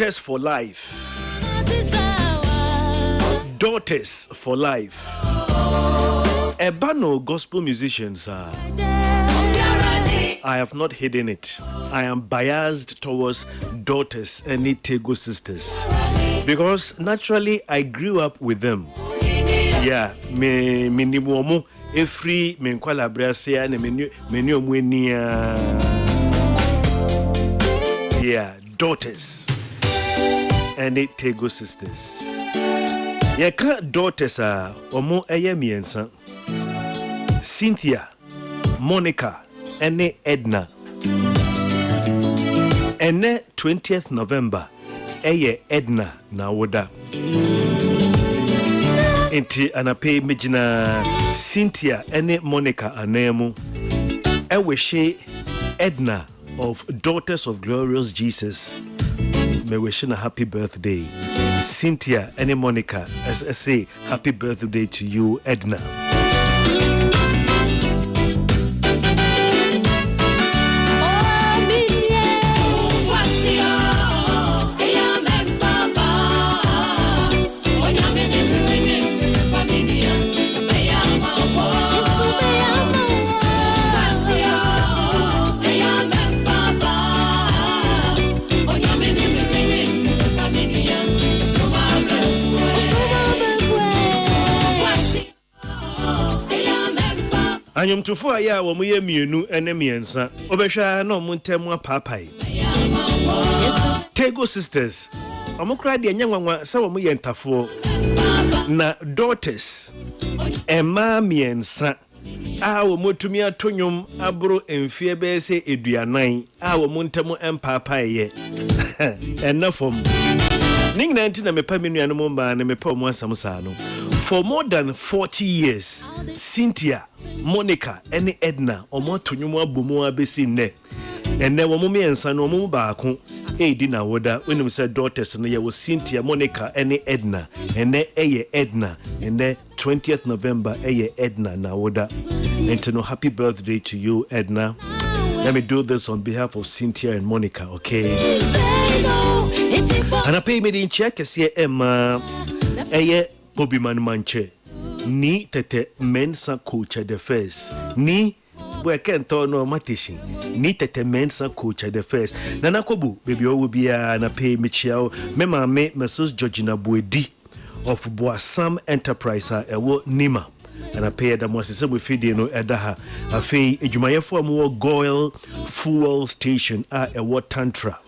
Daughters for life. Daughters for life. Ebano gospel musicians are. I have not hidden it. I am biased towards daughters and Tego sisters because naturally I grew up with them. Yeah, me niwomo every me nkwala brasia na me omwenia. Yeah, daughters and Tego sisters. Yeah, daughters are omo eye miensa. Cynthia, Monica, and Edna. And 20th November, Edna na woda. Enti anape mijina Cynthia and Monica anemu. Wishe Edna of Daughters of Glorious Jesus. Me wishing a happy birthday. Cynthia and Monica, as I say, happy birthday to you, Edna. Anyum tufo aya wo moye mienu ene miensa obehwa na omuntemu apapai Tego sisters omukra de nyanwanwa se wo moye ntafo na daughters ema miensa a wo motumi atonyum abro emfie bese eduanan a wo muntemu empapai ye enafom ningna nti na mepa menuanu mo ba na mepa omo asamsa no. For more than 40 years, Cynthia, Monica, and Edna, omo tonyumu abumu abesi ne. And then womu miensa no omu baako dina woda when we said daughters no ye was Cynthia, Monica, and Edna. And then Edna. And then 20th November Edna na woda. And to know happy birthday to you, Edna. Let me do this on behalf of Cynthia and Monica, okay? And I pay me in check see Emma Bobby Man Manche. Ni tete mensa culture the first. Ni we can't no matishin. Ni tete mensa culture the first. Nana Kobu, baby, will be a pay Michelle. Mema me Mrs. Georgina Buedi of Boasam Enterprise, Ewo Nima. And I pay them was the same with Fidino Edaha. A fee, a Jumayafo more Goil Fuel Station, Ewo Tantra.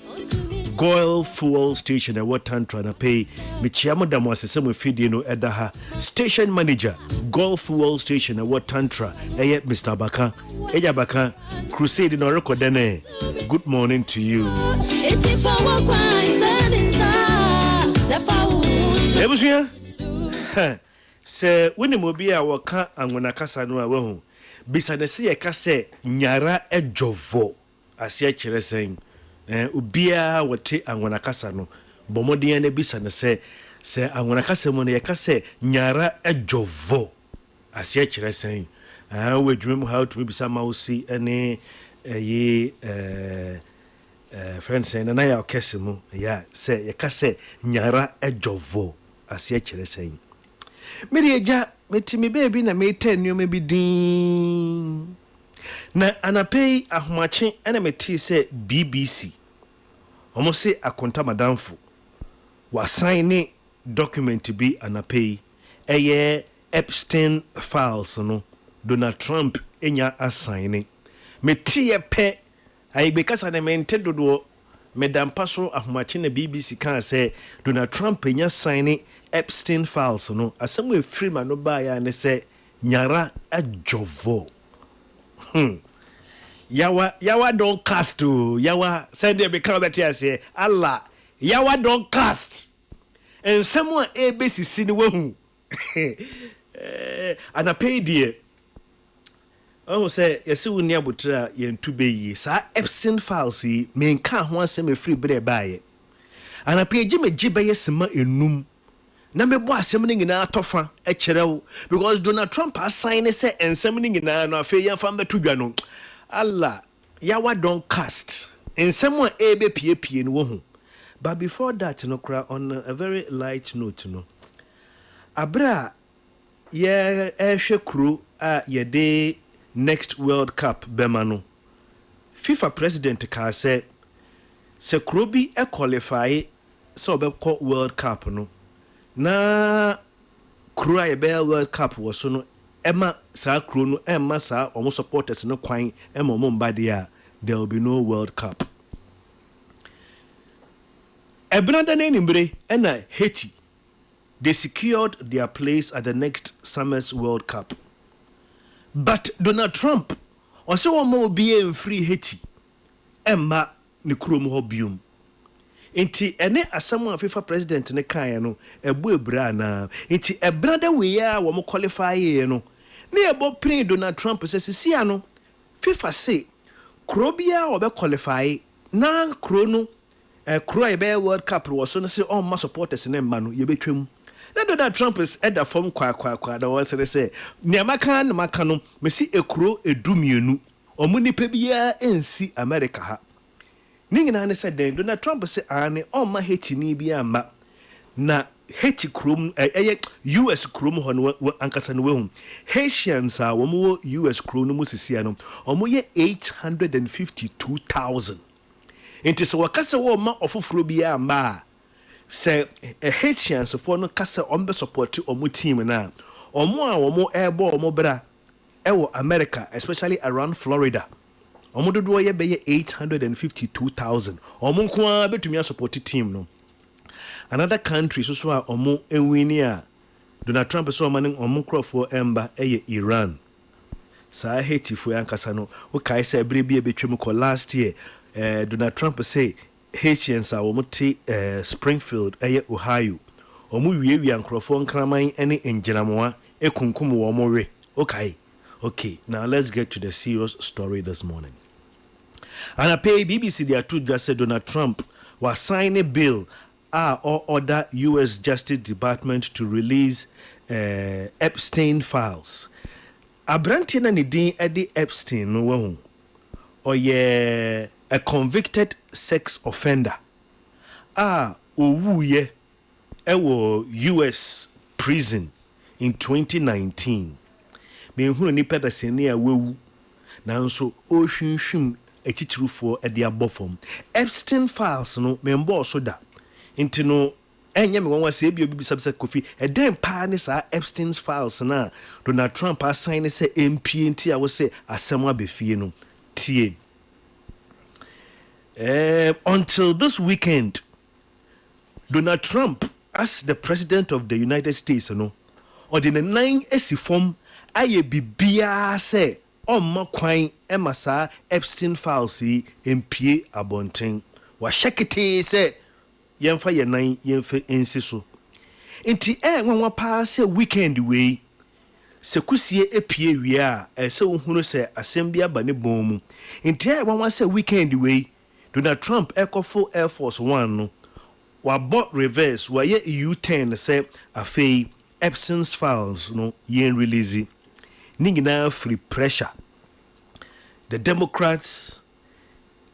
Goil Fuel Station at what Tantra and I pay Michiamo Damas same with Fidino Edaha Station Manager Goil Fuel Station at what Tantra Mr. Baka Eya Baka Crusade in Oroko Dene. Good morning to you. Ebusia se when mobia waka angona kasa no awu bisa ne se yeka se nyara ejovo asia kire sen ubia wote angona kasa no bomodien na bisa ne se angona kasa mo ne yeka se nyara ejovo asia kire sen we dwem how to bisa mausi ene friend say na ya okese mu ya se yeka se nyara ejovo asia kire sen Mirieja metimi baby na meten nyome bidin na anapei ahomache ena meti se BBC omo se akonta madamfo wa sign document bi anapei eye Epstein files no Donald Trump enya assign meti ye pe ayibekasa na mente dodo medampa so ahomache na BBC kan se Donald Trump enya sign Epstein files no asemwe freeman no ba ya ne se nyara ajovo yawa don't cast to yawa send them become better say Allah yawa don't cast and someone abc ni wahu ana pay die oh say yesi woni abotra yentube yi sa Epstein files yi me nka ho asem free bre baaye ana pay gi megibe yesema enum na mebo asem ni nyina atofa e kirew because Donald Trump assign say ensem ni nyina no afa yemfa mbeto dwa no Allah yawa don't cast ensem a ebe pie no wo hu But before that, on a very light note, Abra, crew ye day next World Cup Bemano. FIFA president ka say se crew bi qualify so be call World Cup no. Na crew a World Cup was so no Emma sa crew no Emma sa omo supporters no kwan Emma Mombadia, there will be no World Cup. Ebnada Nimbre and Haiti, they secured their place at the next summer's World Cup. But Donald Trump also more be free Haiti. Emma ni krom hobium. Inti ene asamu FIFA president ne kan no ebu ebra na. Inti ebrada we ya wo qualify no. Ne ebo prin Donald Trump say sisia no. FIFA say krobia wo be qualify na kro no kro e World Cup was so say all ma supporters ne ma no ye betwem. Na Donald Trump is at the form kwa da was say ne maka no maka no mesi ekro edumienu omu nipa bia ensi America ha. Ningina ne said Donald Trump say ane all ma Haiti ni bia ma na Haiti krom US krom ho no ankasa no we Haitians a wo mo US krom no musisia no omo ye 852,000. Enti so wakasa wo ma ofoforo bia ma say Haitians for no kasa ombe support omo team na omo a omo ebo omo bra ewo America, especially around Florida. Omo dodo ye be 852,000. Omo nko betumi support team no. Another country so a omo enwini a Donald Trump so maning omo crofo emba Iran. Sa Haiti fo yankasa no wo kai say brebi betwem ko last year. Donald Trump say Haitians are womuti Springfield Ohio. Omu wiewia nkrofo nkraman ene enjinamoa ekunkum wo mowe. Okay, now let's get to the serious story this morning. And I pay BBC their truth just said Donald Trump was signing a bill or order US Justice Department to release Epstein files. Abrantina ni din Eddie Epstein no wo. A convicted sex offender. Owuye ewo US prison in 2019. Me hunu ni peda sene a wewu. Nanso ohwinhwim etitirufo e de abofom. Epstein files no me mbo so da. Nti no enye me wonwa se bi obi sabisa Kofi e den pa ne sa Epstein's files na Donald Trump assign se MP nti a wo se asem abefie no tie. Until this weekend, Donald Trump, as the president of the United States, or the 9 esifom aye bibia say ma kwan emasa Epstein files MP abonten. Wa shekete say yemfa ye 9 yemfa ensiso. Inti nwanwa pa say weekend we sekusie epie wi a se ohunu say asembia bane bomu. Inti nwanwa say weekend we Donald Trump full Air Force One no wabot reverse wa ye U10 say afei Epstein's files no yen release ningina free pressure. The Democrats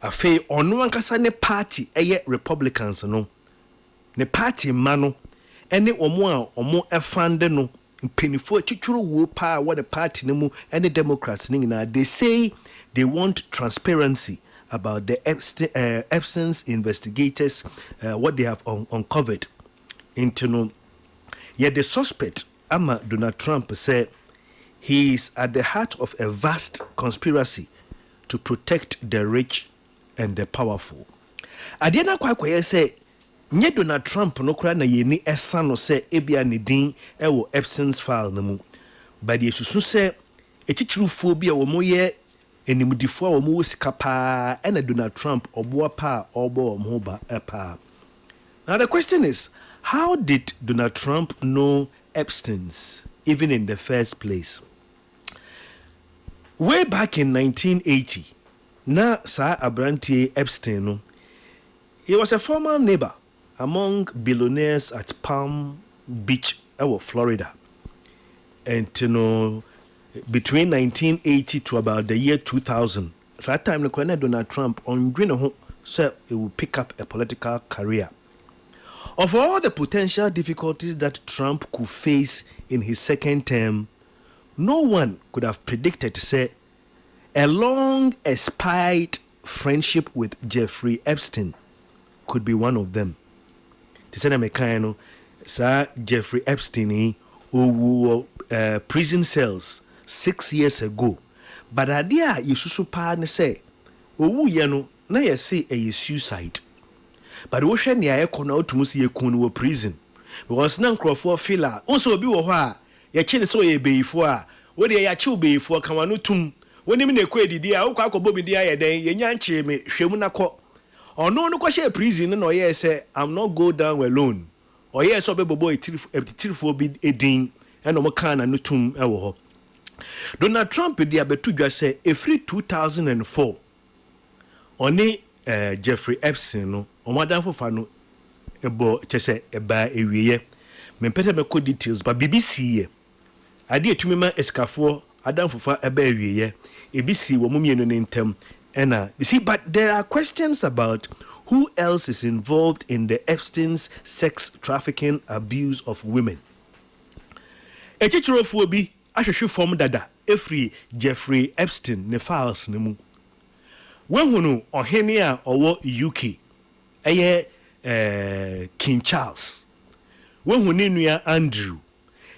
afei ono ankasa ne party Republicans no ne party mano ene omo efande no mpenifo twitwuru wo pa what the party no mu ene Democrats ningina they say they want transparency about the Epstein's investigators, what they have uncovered. Yet the suspect, Donald Trump, said he is at the heart of a vast conspiracy to protect the rich and the powerful. Adiana kwa say, nye Donald Trump no kura na yeni esa no say ebia ne din ewo Epstein's file no mu. But yesusu say etichirufo bia wo moye enimdifo a wo mo sika pa na Donald Trump oboa pa obo mo ba pa. Now the question is, how did Donald Trump know Epstein's even in the first place? Way back in 1980, na sa Abrantie Epstein no, he was a former neighbor among billionaires at Palm Beach, Florida. And between 1980 to about the year 2000, so that time when Donald Trump on Green so he will pick up a political career. Of all the potential difficulties that Trump could face in his second term, no one could have predicted, say, a long expired friendship with Jeffrey Epstein could be one of them. To say that Sir Jeffrey Epstein who prison cells 6 years ago. But idea Yususu pa say, yano na say a suicide. But we share near econo to musi ye prison. Because nan crofo filler also be wa ya chene so ye be for we de ya chi be for kamanu tum woni me na kwedi dia wo kwa bobi dia ye den ye nyanche me hwemu na ko ono no ko share prison no ye say I'm not go down alone or yes so be bobo etirifo bi edin e no mo kan na no tum e wo ho. Donald Trump dia betu dwa say every 2004 oni Jeffrey Epstein no omadan fofa no ebo chese eba ewiye me pete me ko details but BBC ye ade etumi ma eskafo adan fofa eba ewiye ebisi wo mumienu ne ntem ena you see. But there are questions about who else is involved in the Epstein's sex trafficking abuse of women. Echichirofo bi ahwehwe form dada efri Jeffrey Epstein ne files ne mu. Wenhunu ohene a owo UK eye King Charles. Wenhunu nua Andrew.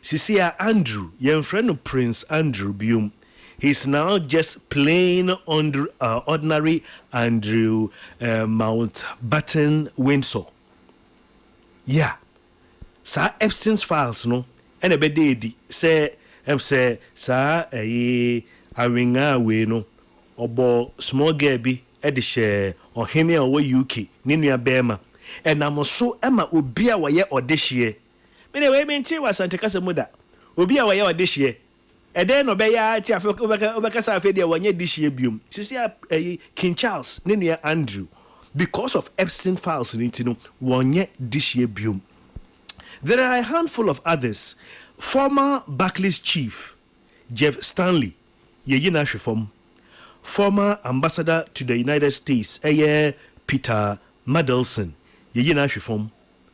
Sisia Andrew, yen friend Prince Andrew bium. He's now just plain ordinary Andrew Mountbatten Windsor. Yeah. Sir Epstein's files no and a bededi say sir awinga we no obo small girl bi e de share ohene owo UK ni nua bema enamoso ema obi a waye odehye me na we menti wasante kasa muda obi a waye odehye eden no be ya ti afa obeka afa dia wanye dihye biom sisi King Charles ne nua Andrew because of Epstein files no wanye dihye biom. There are a handful of others. Former Barclays chief Jeff Stanley yeyina hwefom. Former ambassador to the United States Peter Mandelson yeyina hwefom.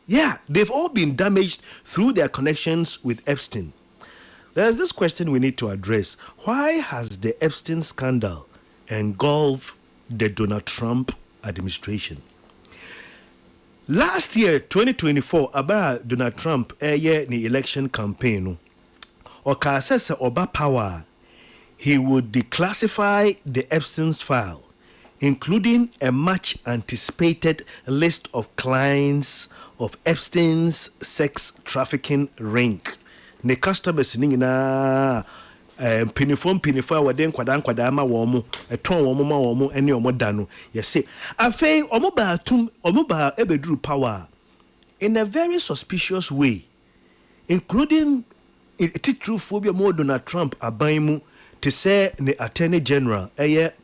Yeah, they've all been damaged through their connections with Epstein. There's this question we need to address. Why has the Epstein scandal engulfed the Donald Trump administration? Last year, 2024, about Donald Trump ni election campaign, Okasese Oba Power, he would declassify the Epstein's file, including a much anticipated list of clients of Epstein's sex trafficking ring. Ne customers na pinifo waden kwada ma wo mo eton wo mo ma wo mo ene wo da no ye say afei omo ba ebeduru power in a very suspicious way, including titruphobia mo Donald Trump aban mu to say the Attorney General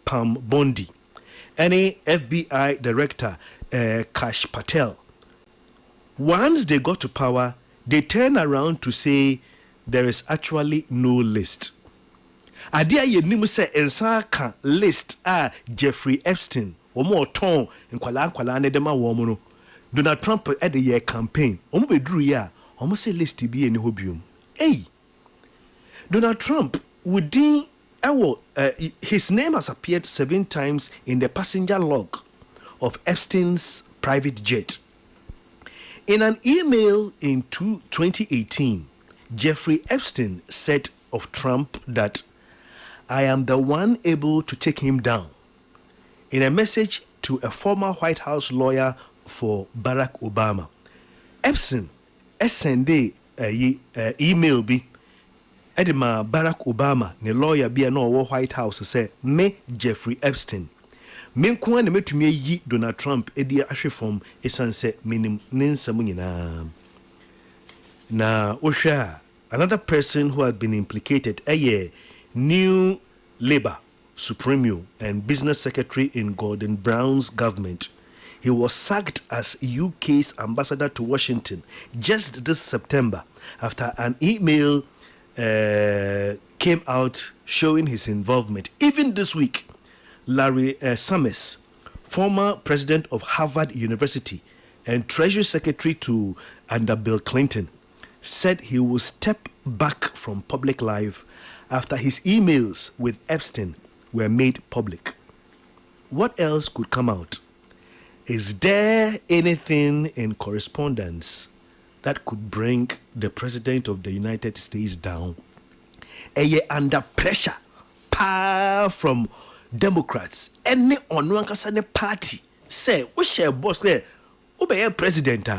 Pam Bondi, any FBI director Kash Patel. Once they got to power, they turn around to say there is actually no list. Adia ye nimu se ensaka list Jeffrey Epstein omo ton nkwala ne dema wo no Donald Trump at the year campaign omo bedru ya omo se list bi eni hobium. Hey, Donald Trump within his name has appeared 7 times in the passenger log of Epstein's private jet. In an email in 2018, Jeffrey Epstein said of Trump that I am the one able to take him down. In a message to a former White House lawyer for Barack Obama, Epstein sent email bi edema Barack Obama ne lawyer bi no White House say me Jeffrey Epstein me nko na metumi yi Donald Trump edi ahwefom esanse minim nensam nyina na ohwa. Another person who had been implicated New Labour Supreme and Business Secretary in Gordon Brown's government. He was sacked as UK's ambassador to Washington just this September after an email came out showing his involvement. Even this week, Larry Summers, former president of Harvard University, and Treasury Secretary to under Bill Clinton, said he will step back from public life after his emails with Epstein were made public. What else could come out? Is there anything in correspondence that could bring the President of the United States down? Under pressure from Democrats. Any on one party say, we share boss there, obey president.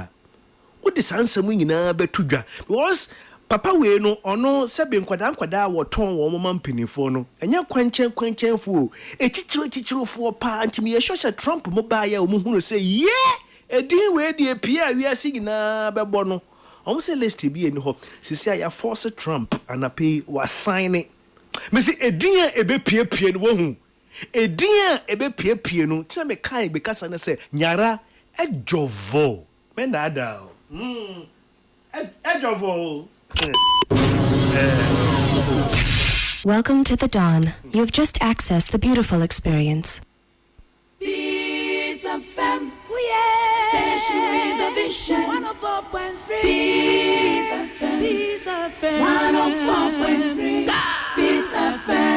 What is answer me in a betuja? Because Papa we no ono sebe nkwada woton wo mama mpanifo no enya kwankyen fu etitiro fu pa antimi ye hwehwe Trump mo ba ya omu hunu say ye edin we de pia wi asigi na bebo no omu say list bi eni ho sisi ya force Trump anape wa sign me say edin ebe pie no wo hu edin ebe pie no tell me kai be kasa na say nyara ejovo me na da ejovo. Welcome to the dawn. You have just accessed the beautiful experience. Peace FM, station with a vision. 104.3. Peace FM, Peace FM. 104.3. Peace FM.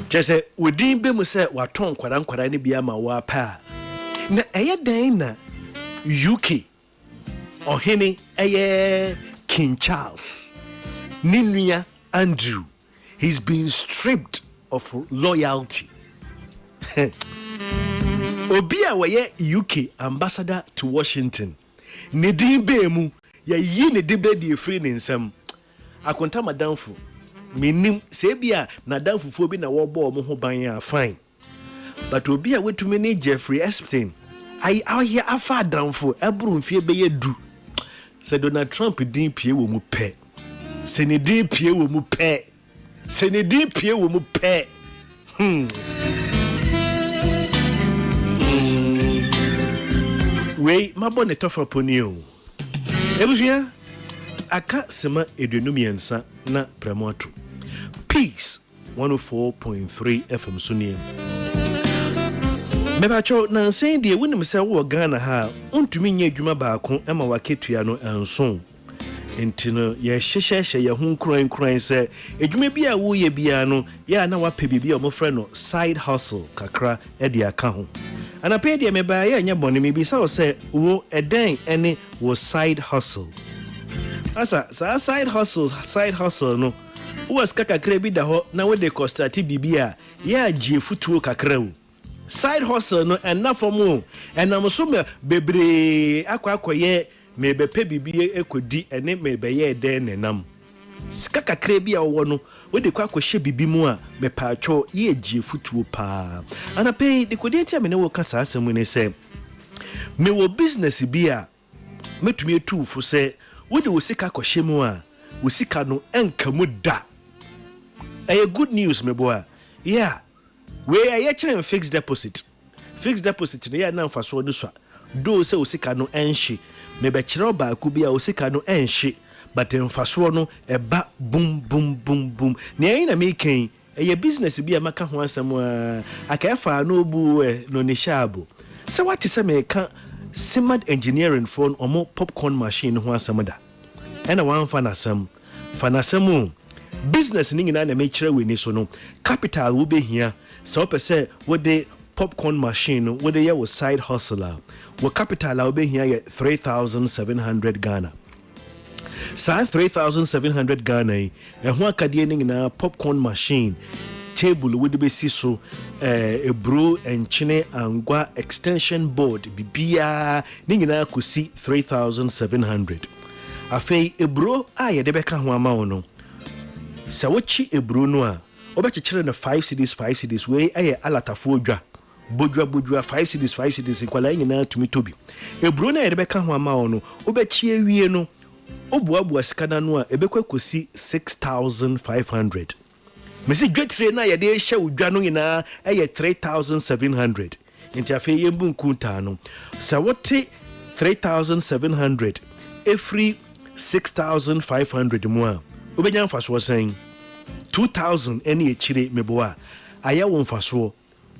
Jesse, we didn't be musa waton kwara ni bia ma wa pa. Na eye dan na UK ohene eye King Charles Ninuya Andrew, he's been stripped of loyalty. Obia waye UK ambassador to Washington. Ne din be mu ya yi ne dibe di free nsam. Akonta madamfo menim sebia na danfufo bi na wo bo mo ho ban ya fine, but obi a wetumi ne Jeffrey Epstein ai ahia afa danfo eburu mfie be yedu se Donald Trump din pie wo mu pe se ne din pie wo mu pe se ne din pie wo mu pe wei mabo ne tofa poni o ebusua aka sema edunumiensa na premoto Peace 104.3 FM Sunim. Mebacho na saying the winim say wo Ghana ha untumi nya adwuma baako ema waketua no anso. Entino ye hyehye ye hu kran say adwuma bi a wo ye bia no ya na wape bibia mo frɛ no side hustle kakra e de aka ho. Ana pe de meba ya nya bone me bi say wo eden ene wo side hustle. Asa side hustle no was kaka krebi da ho na we de costati bibia ya jiefutuo kakra o side hustle no ena fomo ena so me bebre akwakoye me bepe bibie ekodi ene me beye den nenam kaka krebi a wo no we de kwakohye bibi mu a me paacho ye jiefutuo pa ana pay de kodi tia me ne wo kasa asemu ne se me wo business bi a metumi etuufo se we de wo sika kohye mu a wo sika no enka mu da. Good news, my boy. Yeah, we are here fixed deposit. Fixed deposit, yeah, now for so this one. Do say usika no enshi. Maybe chiroba could be a usika no enshi, but in faswono a ba boom boom boom boom. Near in making a business be a maka one somewhere. I can't find no boo no nishabo. So what is a make simmered engineering phone or more popcorn machine one samada. And a one fanasam. Business ning na na mechire we ni so no capital will be here so per say what the popcorn machine what the was side hustler what capital will be here 3,700 Ghana sa 3,700 Ghana e ho akade ning na popcorn machine table would be so a bro and chine angwa extension board bibia ning na kusi 3,700 afei e bro a ye de beka ho ama no Sawachi e Bruno, Obachire na 5 cities way aye alatafo dwa bodwa 5 cities in kwala nyina tumi tobi e Bruno e rebeka ho ama ono obachi awie no obuabu asikana no a ebekwa kosi 6,500 mesi dwetire na ye de hye odwa no nyina aye 3,700 nti afi yembu nkunta no sawote 3,700 every 6,500 mo a Ubenya mfaso saying 2000 any a chire meboa aya won faso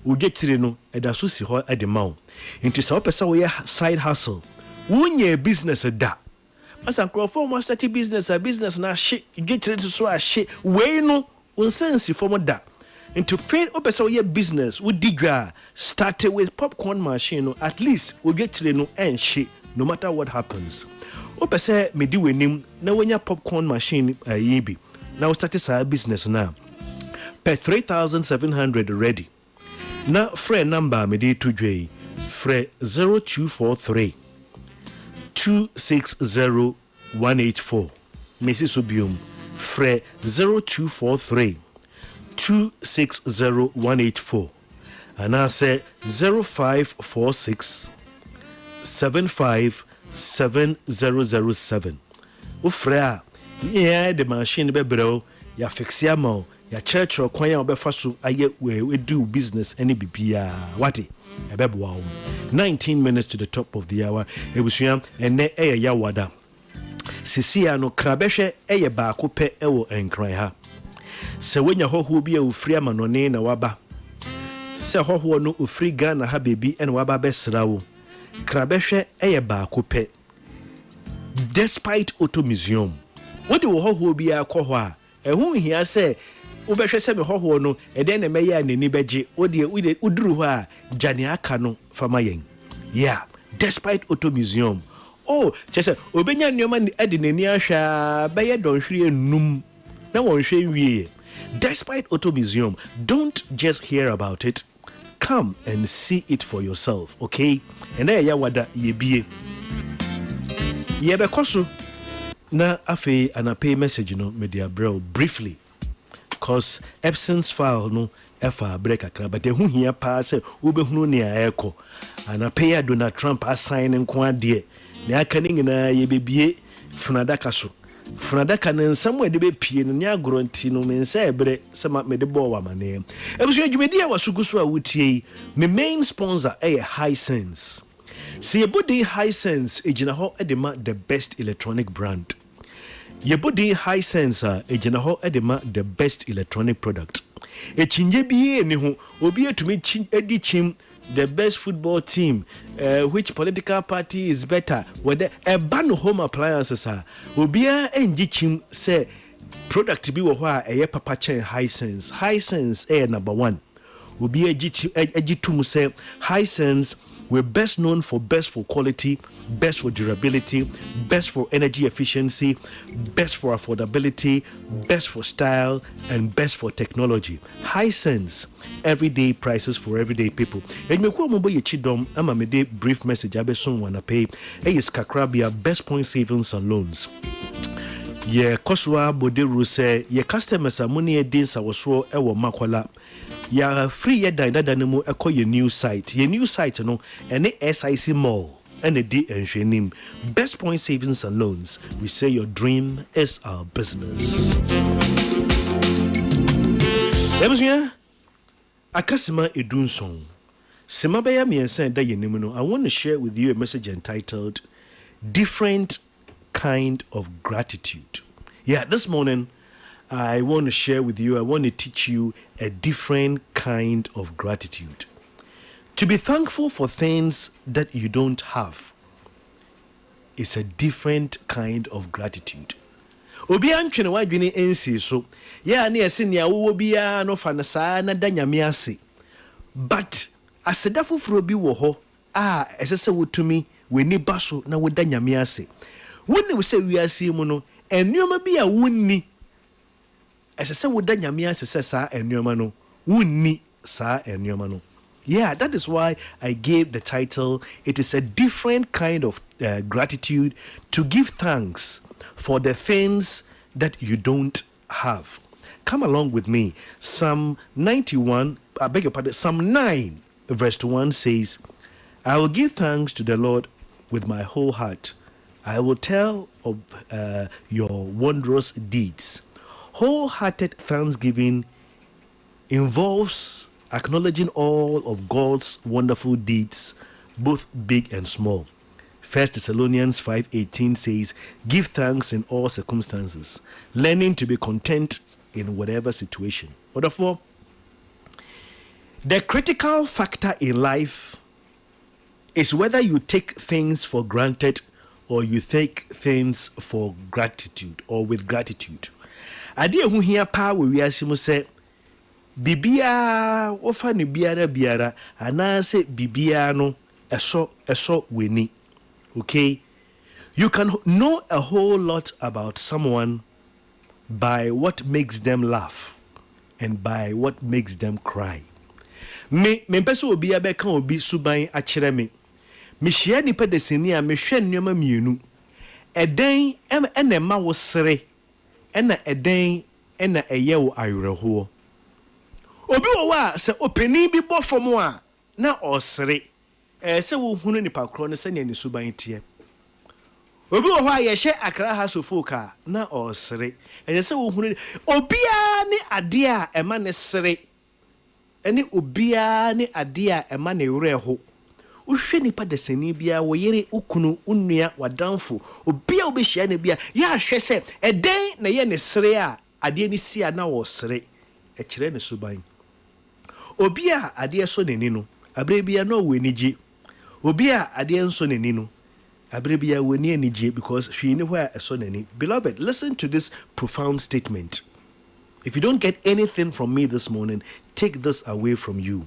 udwe chire no eda so si ho ede ma wo nti sa opesa wo side hustle wonye business da asa crofo mo start business na hye udwe chire so a hye we no unsensi for mo da into fail opesa wo business wo digwa started with popcorn machine no at least udwe chire no enhye no matter what happens opesa medi wenim na wonya popcorn machine yibi now start a business now per 3,700 ready now free number me dey to jwe free 0243 260 184 Mrs. Subium free 0243 260 184 and I say 0546 757007 ufrea yeah the machine be bro ya fix ya mo ya church or kwan ya obefa so aye we do business any bibia what e be boa 19 minutes to the top of the hour ebusua ene ya wada sisia no krabehwe eye ba ko pe ewo enkran ha se wenya hoho bi a ofri amanone na waba se hoho no ofri Ghana ha bebi ene waba besrawo krabehwe eye ba ko pe despite auto museum what do hoho bi akọ a ehu hia se ubehwe se me hoho no eden na meya nani beje odi uduru ho a jani aka no fama yen yeah despite auto museum oh chese obenya nneoma edi nani ahwa beye donhwere enum na wonhwe wie despite auto museum don't just hear about it come and see it for yourself okay and ya wada yebie yebekoso na afi anape message no media bro briefly cause absence file no efa break akra but ehu hia pa se obehunu ne aeko anape Donald Trump assign nko ade na aka ni nyina yebebie funadaka so funadaka ne nsam ade be pie no nya agronti no mensa ebre se ma mede bo wa mane ebusu adwumedi a wasuguso a wutie me main sponsor Hisense. See your body Hisense ejina ho edema the best electronic brand. Your body Hisense ejina ho edema the best electronic product. Echinje biye ni ho obi etumi edi chim the best football team which political party is better whether a ban home appliances obi enji chim say product bi wo ho a eye papa chen Hisense number 1 obi eji tum say Hisense we're best known for quality, best for durability, best for energy efficiency, best for affordability, best for style, and best for technology. Hisense, everyday prices for everyday people. And me kwa mbo ye chidom ama me de brief message abe son wana pay. Is Kakrabia best point savings and loans. Ye koswa bodiru se ye customers amuni edin sa waswo ewo makwala. Ya free ye dada nemu eko ye new site no ene SIC mall ene di enhwenim best point savings and loans. We say your dream is our business. Ebusia akasima edunson sema baya miensa da ye nemu no. I want to share with you a message entitled Different Kind of Gratitude. Yeah, this morning I want to share with you, I want to teach you a different kind of gratitude. To be thankful for things that you don't have is a different kind of gratitude. Obi antwene wadwene ensi so. Ya na yesi nia wo bia no fa na saa na da nyame ase. But asedafoforo bi wo ho a esese wotumi weni baso na wo da nyame ase. Wonni se wiase mu no ennuoma bi a wonni esese wo da nyame ase saa ennuoma no wonni saa ennuoma no. Yeah, that is why I gave the title, it is a different kind of gratitude to give thanks for the things that you don't have. Come along with me. Psalm 91, I beg your pardon, Psalm 9 verse 1 says, I will give thanks to the Lord with my whole heart. I will tell of your wondrous deeds. Wholehearted thanksgiving involves acknowledging all of God's wonderful deeds, both big and small. 1 Thessalonians 5:18 says, give thanks in all circumstances, learning to be content in whatever situation. But therefore, the critical factor in life is whether you take things for granted or you take things for gratitude or with gratitude. Ade ehu hia pa we wiase say bibia ofa ne biara ana se bibia no eso weni. Okay, you can know a whole lot about someone by what makes them laugh and by what makes them cry. Me pese obi abeka obi suban akire me hia nipa de seni a me hwe nnoma mienu eden ena ma wo sere ena eden ena eye wo ayreho obi wo wa se openi bi bofom a na osere se wo hunu nipa kro no se ne suban tie obi wo a ye hye akra ha sofoka na osere se wo hunu obia ni ade a ema ne sere eni obia ni ade a ema ne wreho uhwe nipa de sani bia wo yere ukunu unua wadanfo obia obehia ne bia ya hwe se eden na ye ne sere a ade ni sia na wo sere kire ne suban obia ade so ne ni no abre bia no we niji obia ade so ne ni no abre bia we ni anije because hwe ni where so ne ni. Beloved, listen to this profound statement. If you don't get anything from me this morning, take this away from you.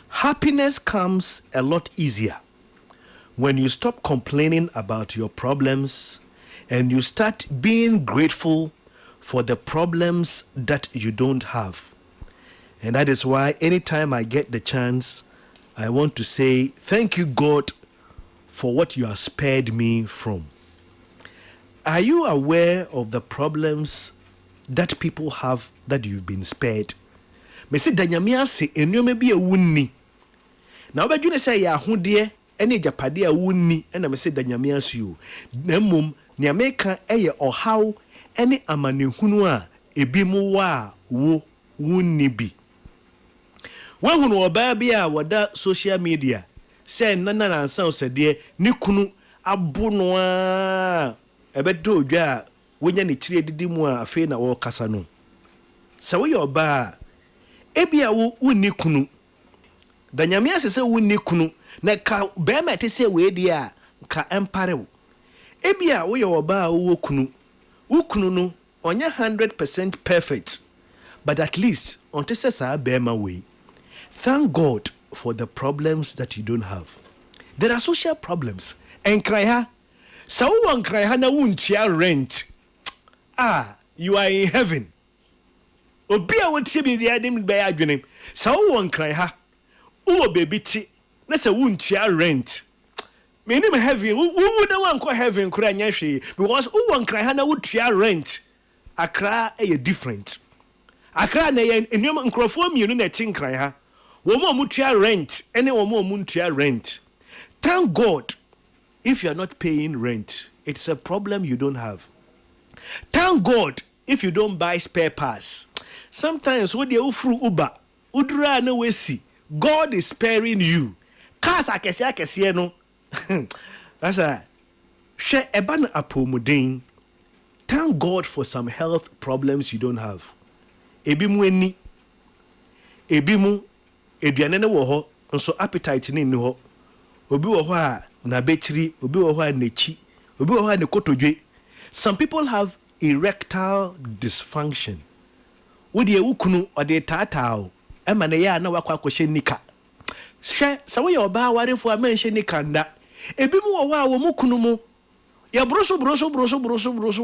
Happiness comes a lot easier when you stop complaining about your problems and you start being grateful for the problems that you don't have. And that is why anytime I get the chance, I want to say, thank you, God, for what you have spared me from. Are you aware of the problems that people have that you've been spared? Me say danyamia se enuome bi ewunni na obadwune say ya ahode ene japade a wunni ena me say danyamia se o na mmom ne America eye ohaw ene amanehunu a ebi mu wa wo wunni bi wahunu oba bi a wada social media say nana ansa osede ni kunu abono a ebedo odwa wonya ne kire didi mu a afi na wo kasa no sawo yo ba ebia wo wunni kunu danyamia sese wunni kunu na ka be ma te se we dia ka empare wo ebia wo yo ba wo kunu no onya 100% perfect, but at least on te se sa be ma we. Thank God for the problems that you don't have. There are social problems and cry ha so one cry ha na wuntia rent. You are in heaven. Obia wotie bi dia dem be adwenem sa wo won kran ha wo baby ti na sa wuntua rent me nim heaven wo na wan ko heaven kura nya hwe because wo won kran ha na wotua rent akra different akra na ye enum nkrofo mienu na tin kran ha wo mo mutua rent ene wo mo muntua rent. Thank God if you are not paying rent. It's a problem you don't have. Thank God if you don't buy spare parts. Sometimes when you ufru uba udra na wesi, God is sparing you. Cars akese no. That's a she eba na apomuden. Thank God for some health problems you don't have. Ebi mu eni. Ebi mu eduane ne wo ho, nso appetite ni ho. Obi wo ho a na betiri, obi wo ho a nechi, obi wo ho a ne kotodwe. Some people have erectile dysfunction. Wodi ewukunu ode tatao ema ne ya na wakwa kwhye nika hwe sa wo ye oba warefo a menhye nika nda ebi mu wo wa wo mukunu mu ya broso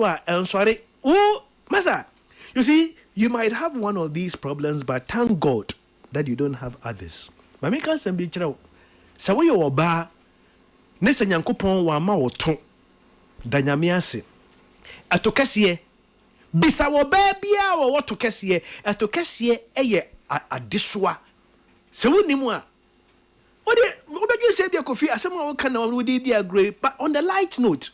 a ensore wo masa. You see, you might have one of these problems, but thank God that you don't have others. Mami kan sem bi kire wo sa wo ye oba ne se Nyankopon wa ma wo to danyame ase atokase bisa wo ba bia wo to kese atokase eye adesoa se wonimu a wode obedwe se bia Kofi asem a wo kana wo de dia agree. But on the light note,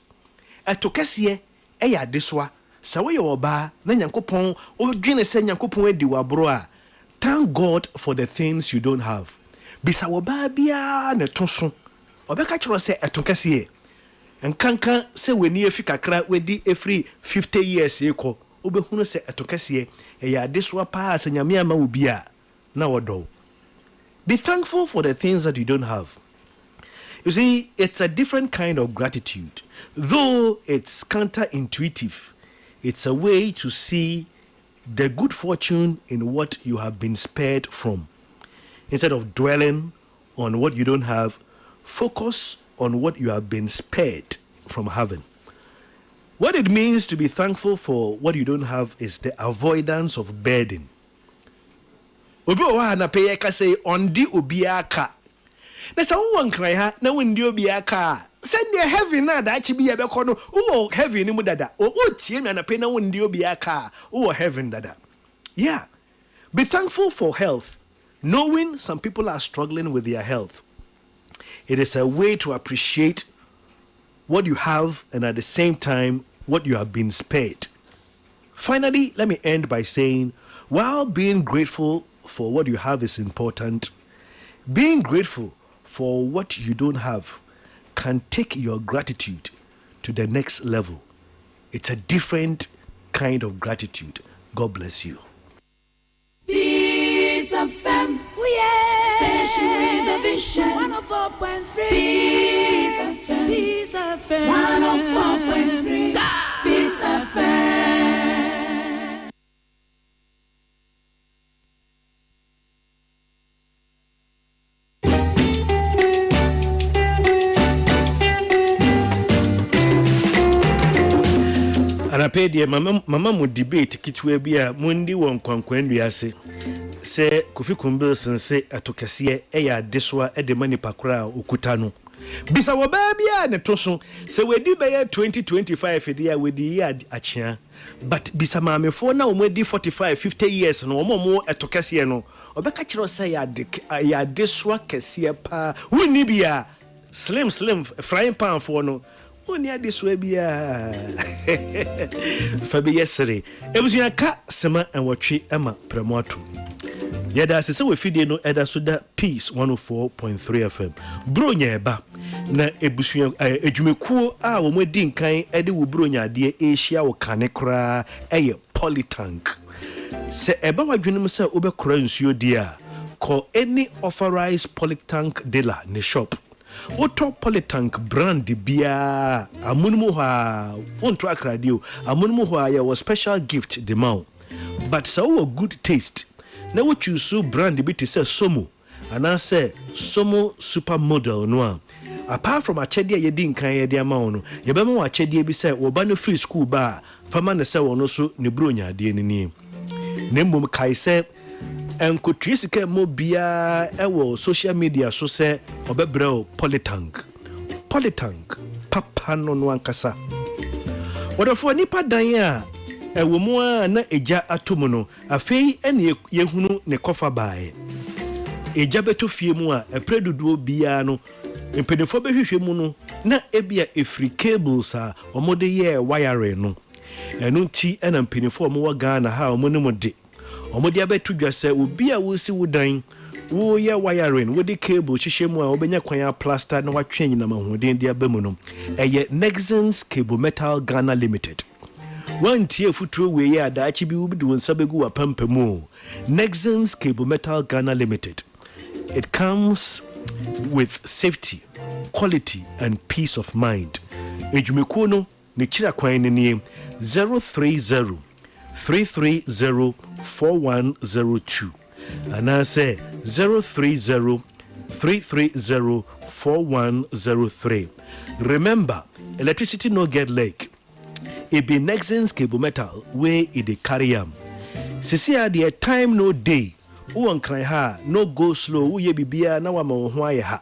atokase eye adesoa se wo ye oba na Nyankopon o dwene se Nyankopon adi wabro a thank God for the things you don't have. Bisa wo ba bia na toso obeka kiro se atokase nkankan se weni efi kakra wedi every 50 years eko wobɛhunu sɛ ɛtokɛseɛ ɛyɛ adesoa paa sɛ nyame ama wo bi a na wɔdɔ. Be thankful for the things that you don't have. You see, it's a different kind of gratitude. Though it's counterintuitive, it's a way to see the good fortune in what you have been spared from. Instead of dwelling on what you don't have, focus on what you have been spared from having. What it means to be thankful for what you don't have is the avoidance of burden. Obi wa na peye ka say ondi obiaka. Na sa won kran ha na wondi obiaka. Send the heaven na da chi bi ye be ko no. Wo heaven ni mu dada. O tie me na pay na wondi obiaka. Wo heaven dada. Yeah. Be thankful for health. Knowing some people are struggling with their health. It is a way to appreciate what you have and at the same time what you have been spared. Finally, let me end by saying, while being grateful for what you have is important, being grateful for what you don't have can take your gratitude to the next level. It's a different kind of gratitude. God bless you. Peace FM, station with a vision. 104.3. Peace FM, Peace FM. 104.3. Peace FM. Anapedia mama mu debate kitwe bia mundi won kwankwandu ase se Kofi Kum Bilson se atokese eya desoa de mani pakra okuta no bisa wo ba bia ne toso se wedi be 2025 dia wedi ya achia but bisa maamefo na wo di 45 50 years no wo atokese no obeka kire se ya desoa kese pa woni bia slim frying pan for no oni adeswa bia fabi yesere ebusuya ka sema enwotwe ama premoto yeda sese we fidie no eda so da Peace 104.3 FM bronya eba na ebusuya edwumekuo a wo modi nkan ede wo bronya ade ehia wo kane kra eye polytank se eba wadwenum se obekora nsuo dia call any authorized polytank dealer ne shop. Auto Polytank brand bia amunmu ha wonto akradio amunmu ha ya was special gift the mount but so good taste na wo choose brand bi te say Somo ana say Somo supermodel no apart from achede ye di nkan ye de amount no ye be ma achede bi say wo ba no free school ba fama ne say wono so ne bronya de ni nemmom kai say enkotwe sika mo bia ewo social media so se obebrel polytank papa no ankasa wodofo nipa dan a ewo mu a na eja atomu no afei ene yehunu ne kofa baae eja beto fie mu a epreduduo bia no empedefo behwehwe mu no na ebia efri cables a omode ye wire no enu ti ena mpedefo mo wa Ghana ha omo ne mo de omodi abetu dwase obi a wosi wodan wo ye wiring wo de cable hihye mu a obenya kwan plaster na watwe nyina mahoden de abamu no eye Nexans Cable Metal Ghana Limited wantie futuro we ye adaachi bi ubi do nsabegu apampamu Nexans Cable Metal Ghana Limited. It comes with safety, quality and peace of mind. Ejumekuo no ne kira kwan ne 030 330-4102 and I say 030-330-4103. Remember, electricity no get lake. It be Nexans Cable Metal where it dey carry am. Sisi the time no day. Uwan kran ha no go slow. Uye bibia na wa ma ho aye ha.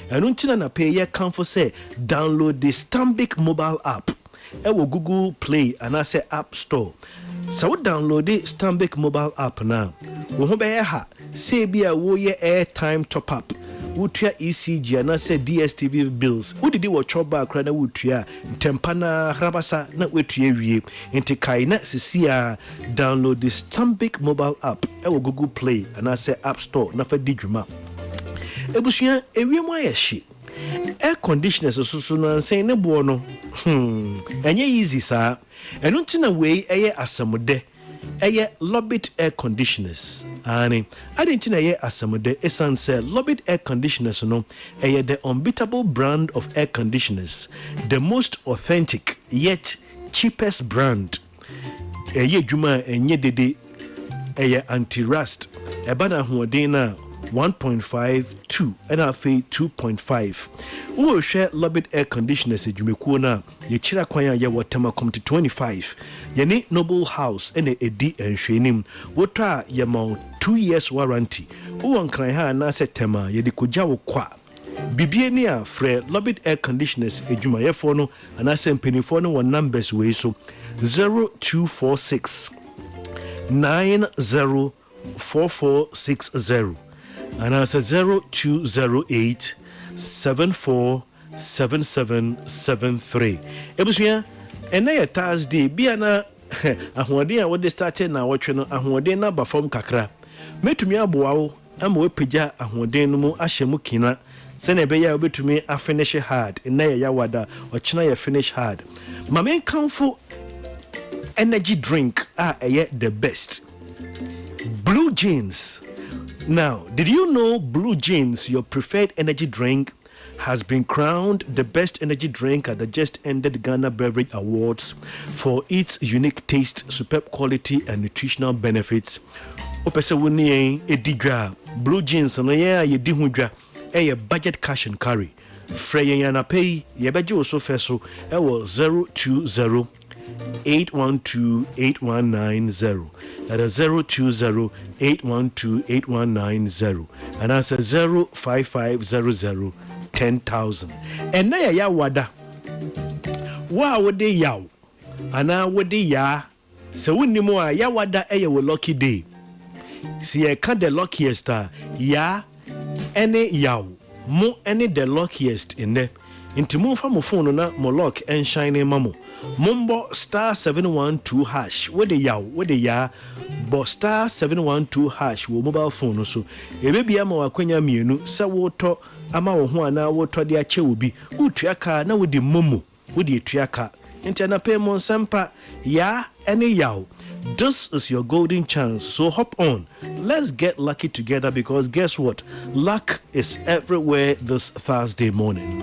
Enu ntina na pay ye comfort say download the Stanbic mobile app. Ewo Google Play and I say App Store. So download the Stanbic mobile app now. Wo ho be ha say bia wo ye airtime top up. Wutua ECG and I say DSTV bills. Wo didi wo choba akra na wutua ntempana hrabasa na wetua wie. Enti kai na sisia download the Stanbic mobile app. Ewo Google Play and I say App Store na fa di dwuma. Ebusuya ewiem ayehye. Air conditioners so no say ne bo no. Enye easy sa. Eno ntina wei eye asamode. Eye Lobit air conditioners. Ani ade ntina eye asamode esan say Lobit air conditioners no eye the unbeatable brand of air conditioners, the most authentic yet cheapest brand. Eye dwuma enye dede eye anti-rust. Ebana hoden na 1.5 2 and afi 2.5. We share Lobit air conditioners edwumekuo na ye chira kwan ya watama come to 25. Ye ni Noble House ene edi enhwenim. Wota ye ma 2 years warranty. Wo nkran ha na setema ye de koja wo kwa. Bibie ni a frɛ Lobit air conditioners edwumayefo no anase mpenifo no wɔ numbers we so 0246 904460 and as a 0208 747773. Ebusuya ena ya Thursday bia na ahoɔden a wode started na wɔtwe no ahoɔden na ba fam kakra metumi aboa wo ama wepeja ahoɔden no mu ahyɛ mu kina sɛne ɛbɛyɛ wobɛtumi a finish hard na ya yawada ɔkyena ya finish hard mame kamfo energy drink the best. Blue Jeans. Now, did you know Blue Jeans, your preferred energy drink, has been crowned the best energy drink at the just ended Ghana Beverage Awards for its unique taste, superb quality, and nutritional benefits? Opese wuni edidwa Blue Jeans no ye yedi hodwa a budget cash and carry. Freya yana pay ye beje oso feso e wo 020 812-8190. That is 020-812-8190. And that's 05500-10,000. And now ya wada. Wa wode yaw. Ana wode ya. So when you more ya wada a lucky day. See I can't the luckiest ya any yaw. Mo any the luckiest in there. Into mo fa mo phone na mo lock and shine mamo. Mumbo star 712 hash. Where the ya bo star 712 hash wo mobile phone so. Ebebi ama wakwenya mienu sa woto ama wo ho ana woto de ache obi. Utuaka na wodi momo. Wodi etuaka. Enti na pay mon sampa ya any yaw. This is your golden chance. So hop on. Let's get lucky together because guess what? Luck is everywhere this Thursday morning.